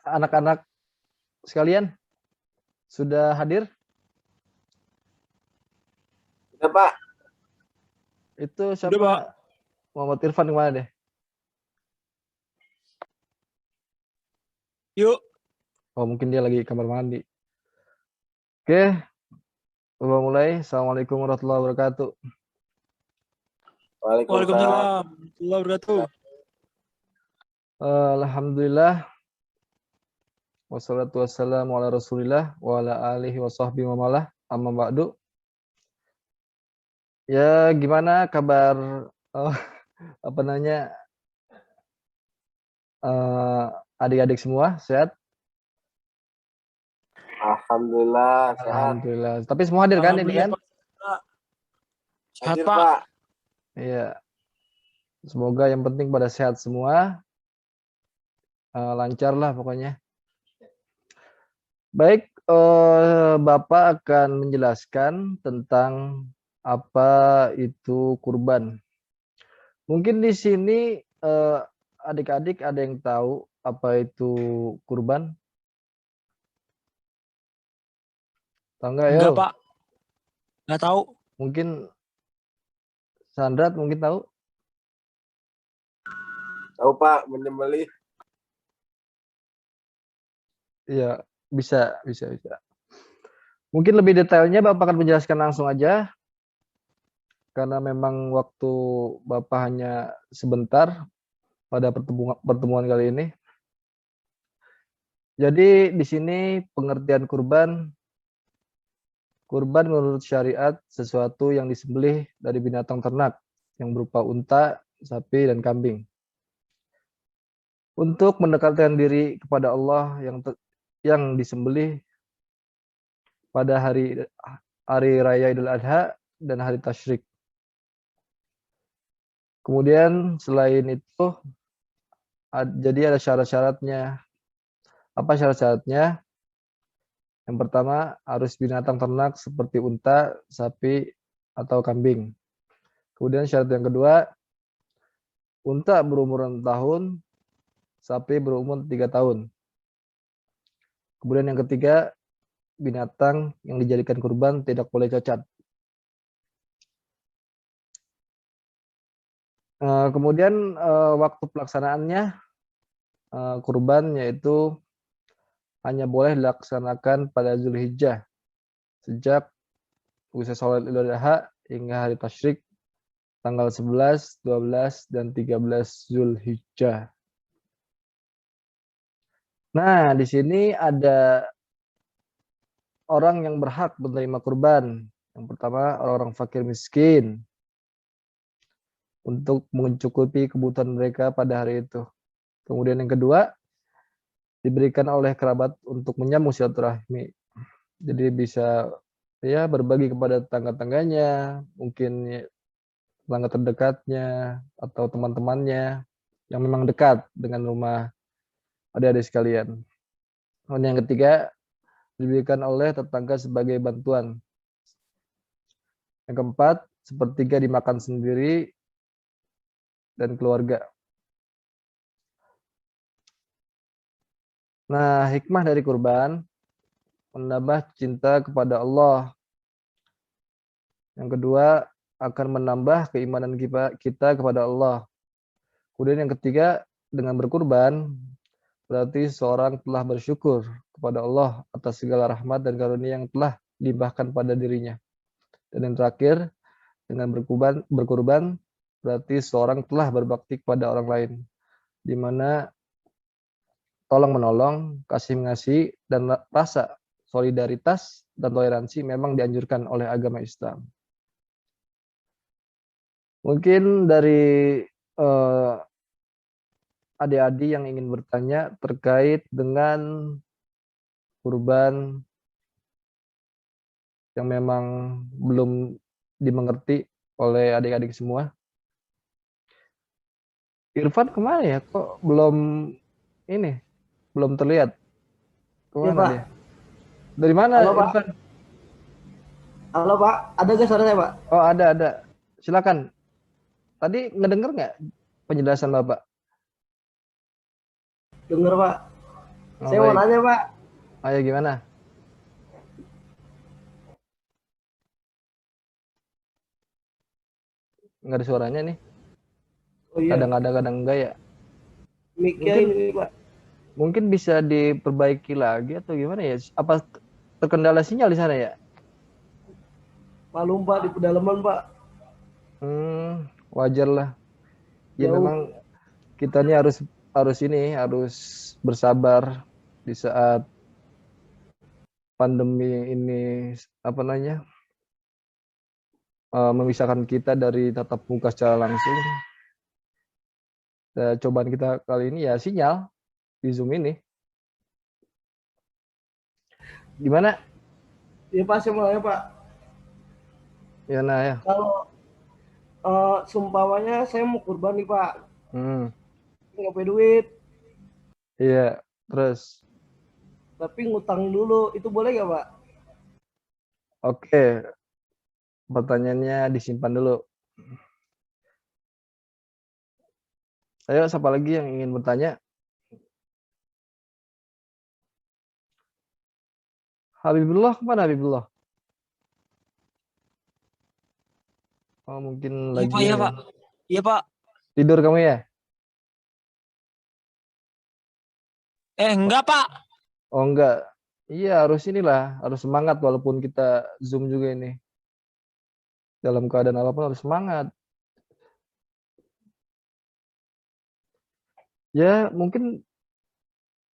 Anak-anak sekalian sudah hadir? Sudah, Pak. Itu siapa? Sudah, Pak. Muhammad Irfan kemana deh? Yuk. Oh, mungkin dia lagi kamar mandi. Oke, coba mulai. Assalamualaikum warahmatullahi wabarakatuh. Waalaikumsalam warahmatullahi wabarakatuh. Alhamdulillah. Wassalatu wassalamu ala rasulillah wa ala alihi wa sahbihi wa malah. Amma ba'du. Ya, gimana kabar adik-adik semua? Sehat? Alhamdulillah sehat. Alhamdulillah. Tapi semua hadir kan ini kan? Sehat, Hadir, Pak. Pak. Iya. Semoga yang penting pada sehat semua. Lancar lah pokoknya. Baik, Bapak akan menjelaskan tentang apa itu kurban. Mungkin di sini adik-adik ada yang tahu apa itu kurban? Tahu nggak ya? Enggak, Pak. Nggak tahu. Mungkin Sandra mungkin tahu? Tahu, Pak, menyembelih. Iya, bisa. Mungkin lebih detailnya Bapak akan menjelaskan langsung aja. Karena memang waktu Bapak hanya sebentar pada pertemuan kali ini. Jadi di sini pengertian kurban menurut syariat sesuatu yang disembelih dari binatang ternak yang berupa unta, sapi, dan kambing. Untuk mendekatkan diri kepada Allah yang disembelih pada hari raya Idul Adha dan hari Tasyrik. Kemudian selain itu jadi ada syarat-syaratnya. Apa syarat-syaratnya? Yang pertama harus binatang ternak seperti unta, sapi, atau kambing. Kemudian syarat yang kedua, unta berumur 6 tahun, sapi berumur 3 tahun. Kemudian yang ketiga, binatang yang dijadikan kurban tidak boleh cacat. Kemudian waktu pelaksanaannya kurban yaitu hanya boleh dilaksanakan pada Zulhijjah sejak usai sholat Idul Adha hingga hari Tasyrik tanggal 11, 12, dan 13 Zulhijjah. Nah, di sini ada orang yang berhak menerima kurban. Yang pertama, orang-orang fakir miskin untuk mencukupi kebutuhan mereka pada hari itu. Kemudian yang kedua, diberikan oleh kerabat untuk menyambung silaturahmi. Jadi bisa ya berbagi kepada tetangga-tangganya, mungkin tetangga terdekatnya atau teman-temannya yang memang dekat dengan rumah adik-adik sekalian. Kemudian yang ketiga, diberikan oleh tetangga sebagai bantuan. Yang keempat, sepertiga dimakan sendiri dan keluarga. Nah, hikmah dari kurban menambah cinta kepada Allah. Yang kedua, akan menambah keimanan kita kepada Allah. Kemudian yang ketiga, dengan berkurban berarti seorang telah bersyukur kepada Allah atas segala rahmat dan karunia yang telah dilimpahkan pada dirinya. Dan yang terakhir, dengan berkurban berarti seorang telah berbakti kepada orang lain, di mana tolong menolong, kasih mengasihi, dan rasa solidaritas dan toleransi memang dianjurkan oleh agama Islam. Mungkin dari adik-adik yang ingin bertanya terkait dengan kurban yang memang belum dimengerti oleh adik-adik semua. Irfan kemana ya? Kok belum terlihat? Kemana ya, Pak. dia? Dari mana Halo, Pak. Irfan? Halo, Pak. Ada nggak suara saya, Pak? Oh, ada. Silakan. Tadi ngedenger nggak penjelasan Bapak? Dengar, Pak. Oh, Saya mau baik. nanya, Pak. Ayo gimana? Nggak ada suaranya nih. Oh iya, Kadang ada, kadang enggak ya. mic-nya Mungkin ini, Pak. mungkin bisa diperbaiki lagi atau gimana ya? Apa terkendala sinyal di sana ya? Malum, Pak, di pedalaman, Pak. Wajar lah. Ya Jauh. memang kita ini harus bersabar di saat pandemi ini apa namanya? Memisahkan kita dari tatap muka secara langsung. Cobaan kita kali ini ya sinyal di Zoom ini. Gimana? Ya, Pak, saya mau nanya, Pak. Ya nah ya. Kalau seumpamanya saya mau kurban nih, Pak. Hmm, Nggak punya duit, iya. Terus, tapi ngutang dulu. Itu boleh nggak, Pak? oke. Pertanyaannya disimpan dulu. Ayo, siapa lagi yang ingin bertanya? Habibullah, kemana Habibullah? Oh, mungkin Iya lagi Pak, iya ini. Pak. Iya Pak. Tidur kamu ya? Enggak Pak. Oh, enggak. Iya, harus inilah. Harus semangat walaupun kita Zoom juga ini. Dalam keadaan apapun harus semangat. Ya, mungkin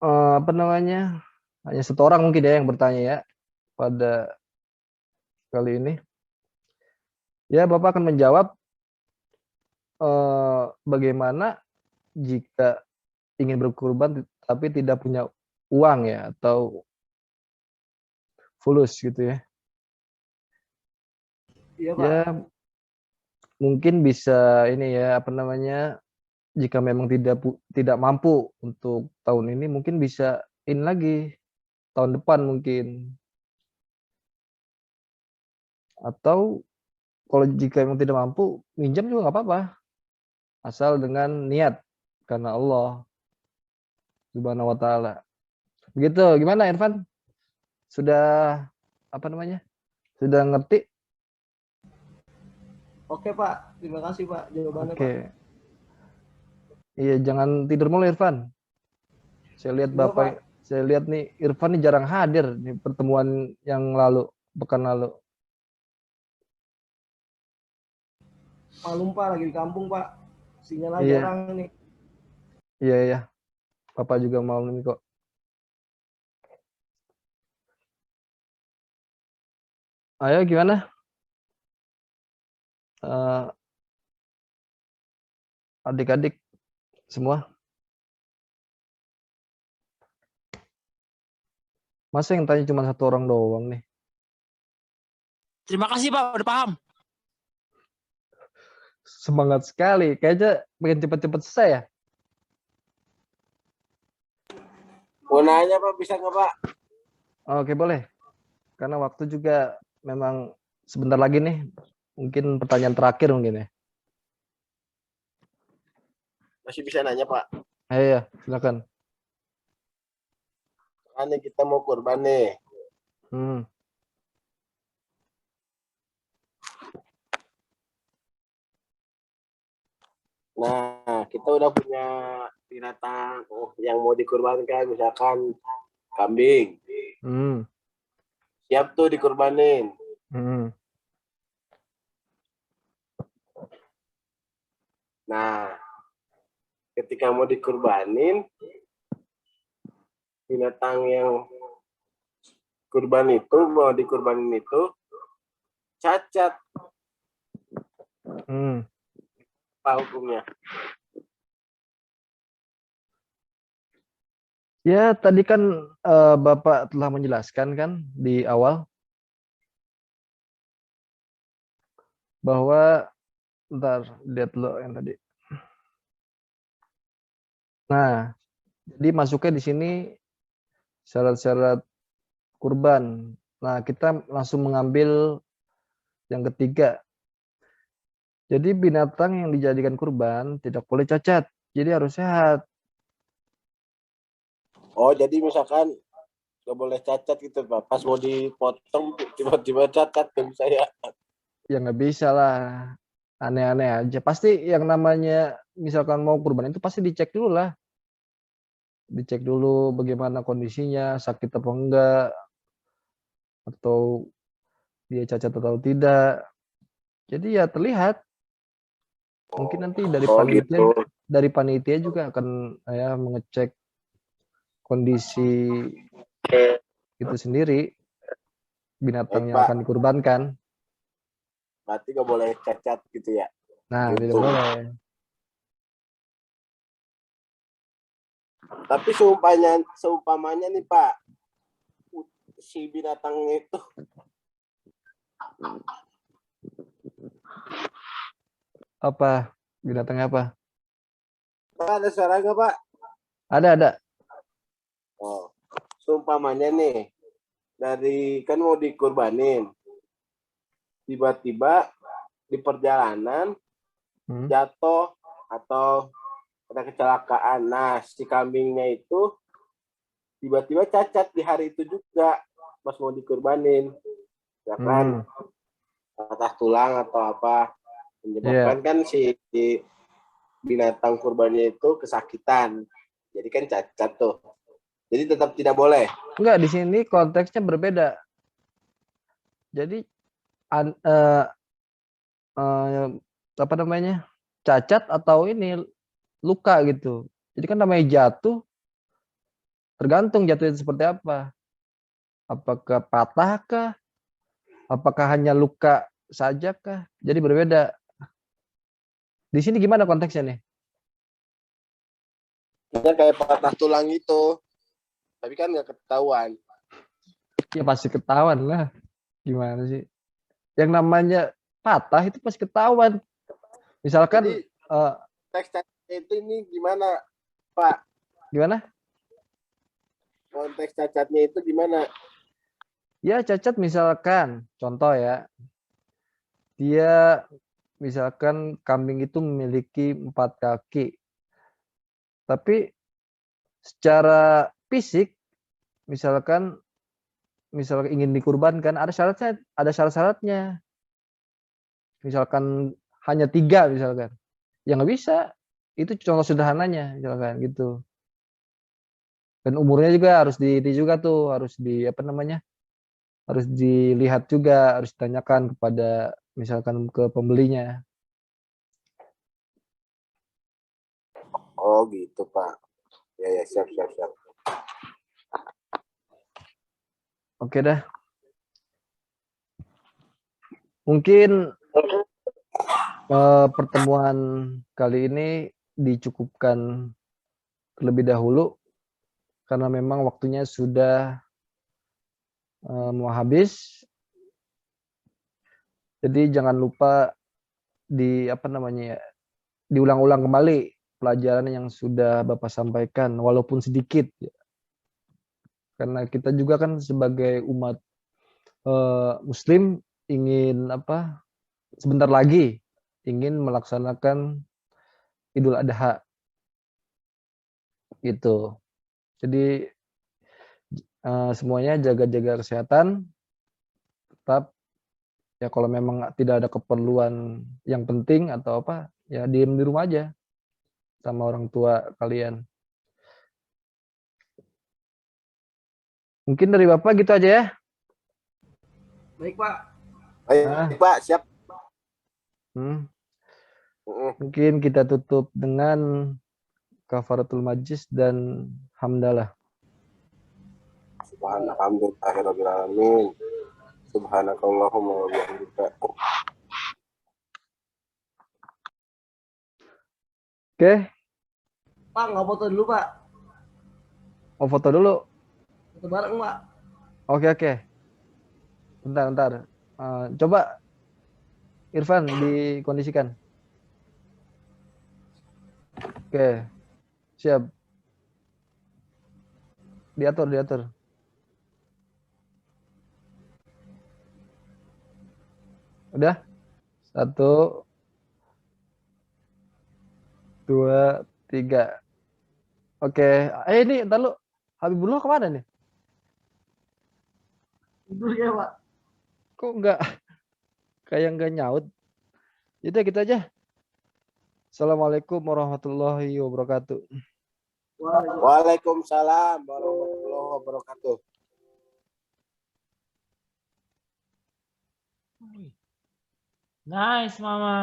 apa namanya? Hanya satu orang mungkin ya yang bertanya ya pada kali ini. Ya, Bapak akan menjawab bagaimana jika ingin berkurban tapi tidak punya uang ya atau fulus gitu ya. Iya, Pak. Ya, mungkin bisa ini ya apa namanya? Jika memang tidak mampu untuk tahun ini mungkin bisa ini lagi tahun depan mungkin. Atau kalau jika memang tidak mampu minjam juga nggak apa-apa. Asal dengan niat karena Allah Subhanahu wa taala. Begitu, gimana Irfan? Sudah apa namanya? Sudah ngerti? Oke, Pak. Terima kasih, Pak, jawabannya, Pak. Oke. Iya, jangan tidur mulu Irfan. Saya lihat Iya, Pak. saya lihat nih Irfan nih jarang hadir di pertemuan yang lalu, pekan lalu. Malum, Pak, lagi di kampung, Pak. Sinyalnya Iya, jarang nih. iya ya. Papa juga mau nih kok. Ayo gimana? Eh, adik-adik semua. Masa yang tanya cuma satu orang doang nih? Terima kasih Pak, udah paham. Semangat sekali. Kayaknya pengen cepet-cepet selesai ya. Mau nanya Pak, bisa nggak Pak? Oke, boleh. Karena waktu juga memang sebentar lagi nih. Mungkin pertanyaan terakhir mungkin ya. Masih bisa nanya Pak. Ayo ya, silakan. Ini kita mau kurban nih. Hmm. Nah, kita udah punya binatang yang mau dikurbankan, misalkan kambing. Hmm. Siap tuh dikurbanin. Hmm. Nah, ketika mau dikurbanin, binatang yang mau dikurbanin itu cacat. Hmm. Apa hukumnya? Ya, tadi kan Bapak telah menjelaskan kan di awal bahwa ntar lihat dulu yang tadi. Nah, jadi masuknya di sini syarat-syarat kurban. Nah, kita langsung mengambil yang ketiga. Jadi binatang yang dijadikan kurban tidak boleh cacat. Jadi harus sehat. Oh, jadi misalkan nggak boleh cacat gitu, Pak. Pas mau dipotong tiba-tiba cacat kan saya. Ya nggak bisa lah. Aneh-aneh aja. Pasti yang namanya misalkan mau kurban itu pasti dicek dulu lah. Dicek dulu bagaimana kondisinya, sakit apa enggak, atau dia cacat atau tidak. Jadi ya terlihat. Mungkin nanti Oh, gitu. dari panitia juga akan ya mengecek kondisi itu sendiri binatang yang Pak, akan dikurbankan. berarti nggak boleh cacat gitu ya. Nah, tidak Gitu. boleh. Tapi seumpamanya nih Pak, si binatangnya itu Apa binatangnya apa? Pak, ada suara nggak Pak? Ada. Oh, seumpamanya nih dari kan mau dikurbanin, tiba-tiba di perjalanan jatuh atau ada kecelakaan. Nah, si kambingnya itu tiba-tiba cacat di hari itu juga pas mau dikurbanin, ya kan? Patah tulang atau apa, menyebabkan kan si binatang kurbannya itu kesakitan. Jadi kan cacat tuh. Jadi tetap tidak boleh. Enggak, di sini konteksnya berbeda. Jadi apa namanya? Cacat atau ini luka gitu. Jadi kan namanya jatuh tergantung jatuhnya seperti apa. Apakah patah kah? Apakah hanya luka saja kah? Jadi berbeda. Di sini gimana konteksnya nih? Ya kayak patah tulang itu. Tapi kan nggak ketahuan. Ya pasti ketahuan lah. Gimana sih? Yang namanya patah itu pasti ketahuan. Misalkan jadi, teks cacatnya itu ini gimana, Pak? gimana? Konteks cacatnya itu gimana? Ya cacat misalkan, contoh ya, dia misalkan kambing itu memiliki 4 kaki, tapi secara fisik misalkan ingin dikurbankan ada syarat-syaratnya. Misalkan hanya 3 misalkan, ya nggak bisa. Itu contoh sederhananya misalkan gitu. Dan umurnya juga harus harus apa namanya? Harus dilihat juga, harus ditanyakan kepada misalkan ke pembelinya. Oh gitu Pak. Ya siap. Oke dah. Mungkin pertemuan kali ini dicukupkan terlebih dahulu karena memang waktunya sudah mau habis. Jadi jangan lupa diulang-ulang kembali pelajaran yang sudah Bapak sampaikan walaupun sedikit. Karena kita juga kan sebagai umat Muslim ingin sebentar lagi ingin melaksanakan Idul Adha gitu. Jadi semuanya jaga-jaga kesehatan, tetap ya kalau memang tidak ada keperluan yang penting atau apa, ya diem di rumah aja sama orang tua kalian. Mungkin dari Bapak gitu aja ya. Baik, Pak. Baik, Pak, siap. Mungkin kita tutup dengan kafaratul majlis dan hamdalah. Subhanakallahumma Subhanakallahumma wa bihamdika. Oke. Pak, nggak foto dulu, Pak. Mau foto dulu? Foto bareng, Pak. Oke. Bentar. Coba Irfan dikondisikan. Oke. Siap. Diatur. Udah? 1, 2, 3. Oke. Ini entar lu. Habibullah kemana nih? Tidur ya, Pak. Kok kayak nggak nyaut? Yaudah gitu aja. Assalamualaikum warahmatullahi wabarakatuh. Waalaikumsalam warahmatullahi wabarakatuh. Nice, Mama.